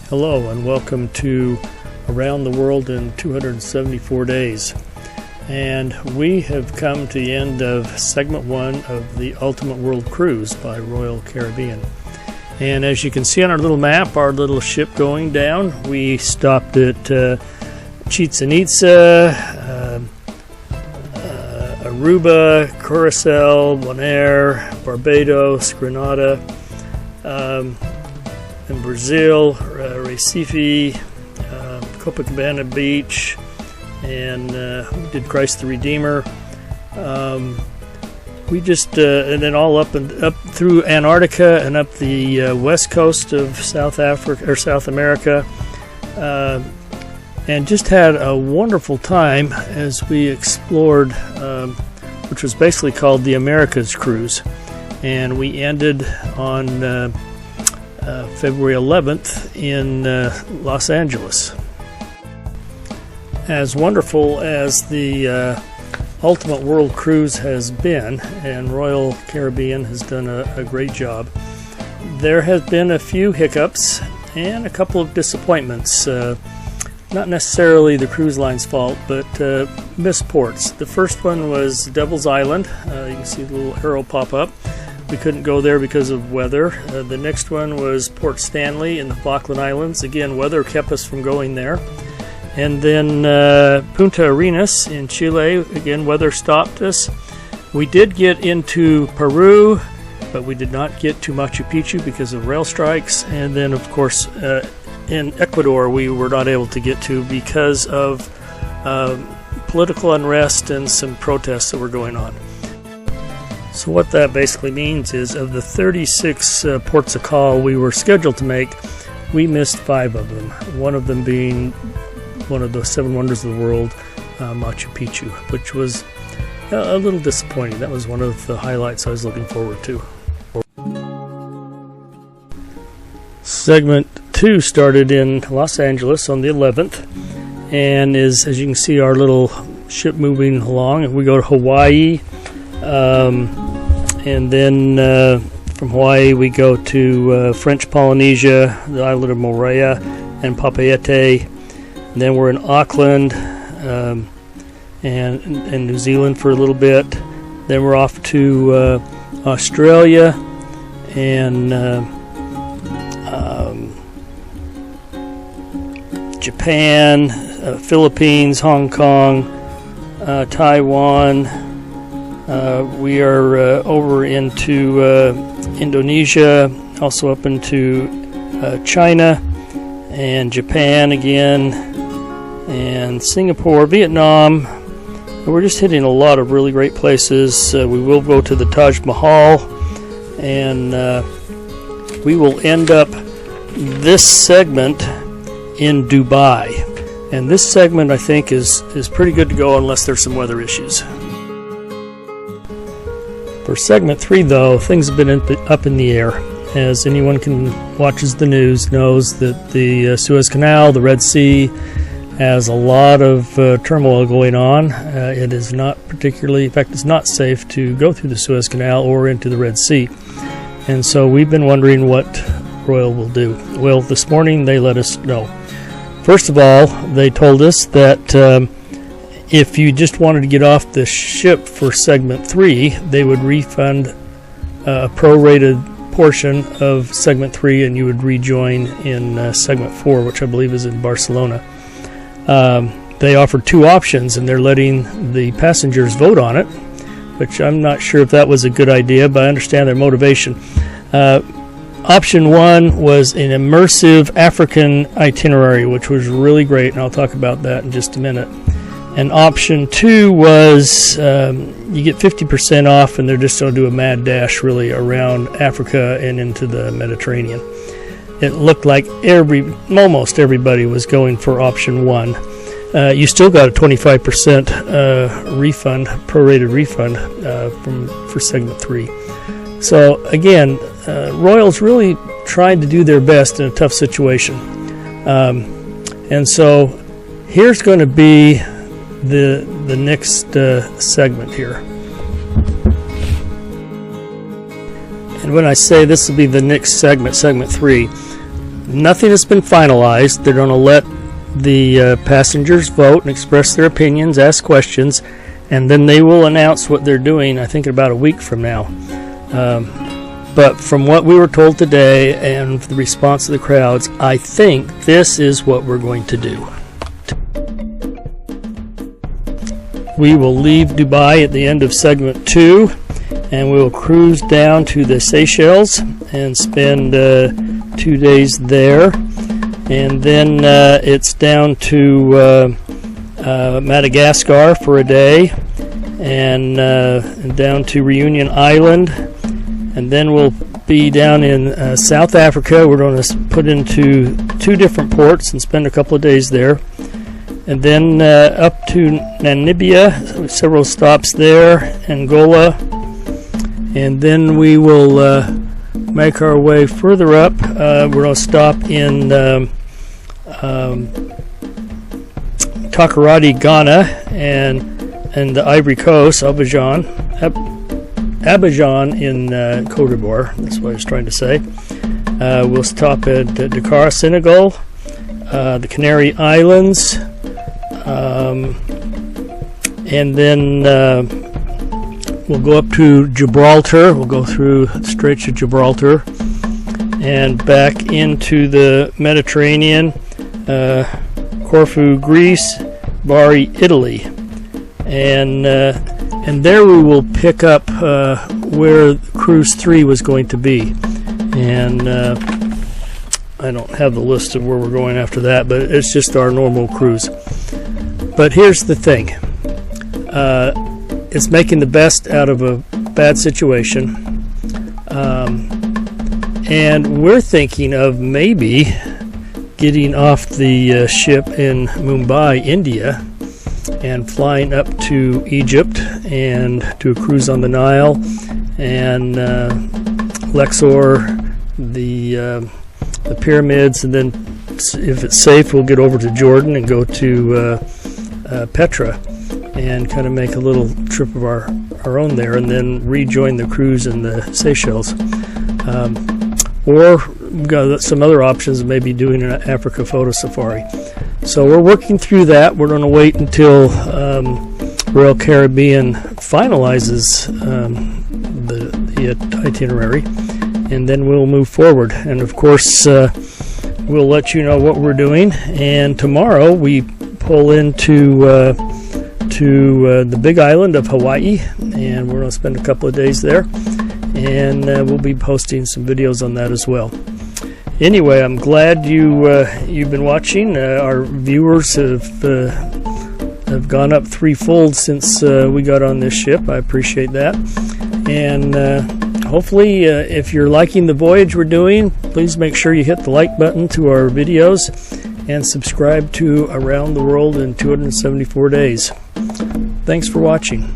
Hello and welcome to Around the World in 274 Days. And we have come to the end of segment 1 of the Ultimate World Cruise by Royal Caribbean. And as you can see on our little map, our little ship going down, we stopped at Chichen Itza, Aruba, Curacao, Bonaire, Barbados, Grenada, in Brazil, Recife, Copacabana Beach, and we did Christ the Redeemer. We just and then all up through Antarctica and up the west coast of South Africa or South America, and just had a wonderful time as we explored, which was basically called the Americas Cruise, and we ended on February 11th in Los Angeles. As wonderful as the Ultimate World Cruise has been, and Royal Caribbean has done a great job, there have been a few hiccups and a couple of disappointments. Not necessarily the cruise line's fault, but missed ports. The first one was Devil's Island. You can see the little arrow pop up. We couldn't go there because of weather. The next one was Port Stanley in the Falkland Islands. Again, weather kept us from going there. And then Punta Arenas in Chile. Again, weather stopped us. We did get into Peru, but we did not get to Machu Picchu because of rail strikes. And then, of course, in Ecuador, we were not able to get to because of political unrest and some protests that were going on. So what that basically means is, of the 36 ports of call we were scheduled to make, we missed 5 of them. One of them being one of the 7 wonders of the world, Machu Picchu, which was a little disappointing. That was one of the highlights I was looking forward to. Segment 2 started in Los Angeles on the 11th, and is, as you can see, our little ship moving along, and we go to Hawaii. And then from Hawaii we go to French Polynesia, the island of Moorea, and Papeete. And then we're in Auckland and New Zealand for a little bit. Then we're off to Australia and Japan, Philippines, Hong Kong, Taiwan. We are over into Indonesia, also up into China and Japan again, and Singapore, Vietnam. And we're just hitting a lot of really great places. We will go to the Taj Mahal, and we will end up this segment in Dubai. And this segment, I think, is pretty good to go unless there's some weather issues. For segment 3, though, things have been up in the air. As anyone can watches the news knows that the Suez Canal, the Red Sea, has a lot of turmoil going on. It is not particularly, in fact, it's not safe to go through the Suez Canal or into the Red Sea. And so we've been wondering what Royal will do. Well, this morning they let us know. First of all, they told us that if you just wanted to get off the ship for segment 3, they would refund a prorated portion of segment 3, and you would rejoin in segment 4, which I believe is in Barcelona. They offered 2 options, and they're letting the passengers vote on it, which I'm not sure if that was a good idea, but I understand their motivation. Option 1 was an immersive African itinerary, which was really great, and I'll talk about that in just a minute. And option 2 was you get 50% off, and they're just going to do a mad dash really around Africa and into the Mediterranean. It looked like almost everybody was going for option 1. You still got a 25% refund, prorated refund for segment 3. So again, Royals really tried to do their best in a tough situation. And so here's going to be the next segment here. And when I say this will be the next segment, segment 3, nothing has been finalized. They're going to let the passengers vote and express their opinions, ask questions, and then they will announce what they're doing, I think, in about a week from now. But from what we were told today and the response of the crowds, I think this is what we're going to do. We will leave Dubai at the end of segment 2, and we will cruise down to the Seychelles and spend 2 days there. And then it's down to Madagascar for a day, and down to Reunion Island, and then we'll be down in South Africa. We're going to put into 2 different ports and spend a couple of days there, and then up to Namibia, several stops there, Angola, and then we will make our way further up. We're going to stop in Takoradi, Ghana, and the Ivory Coast, Abidjan in Cote d'Ivoire. That's what I was trying to say. We'll stop at Dakar, Senegal, the Canary Islands, and then we'll go up to Gibraltar. We'll go through the Straits of Gibraltar and back into the Mediterranean, Corfu, Greece, Bari, Italy, and there we will pick up where Cruise 3 was going to be. And I don't have the list of where we're going after that, but it's just our normal cruise. But here's the thing. It's making the best out of a bad situation. And we're thinking of maybe getting off the ship in Mumbai, India, and flying up to Egypt and to a cruise on the Nile, and Luxor, the pyramids, and then if it's safe we'll get over to Jordan and go to Petra and kind of make a little trip of our own there, and then rejoin the cruise in the Seychelles. Or we've got some other options, maybe doing an Africa photo safari. So we're working through that. We're going to wait until Royal Caribbean finalizes the itinerary, and then we'll move forward. And of course, we'll let you know what we're doing. And tomorrow we pull into the big island of Hawaii, and we're going to spend a couple of days there, and we'll be posting some videos on that as well. Anyway, I'm glad you've been watching. Our viewers have gone up threefold since we got on this ship. I appreciate that. And hopefully, if you're liking the voyage we're doing, please make sure you hit the like button to our videos and subscribe to Around the World in 274 Days. Thanks for watching.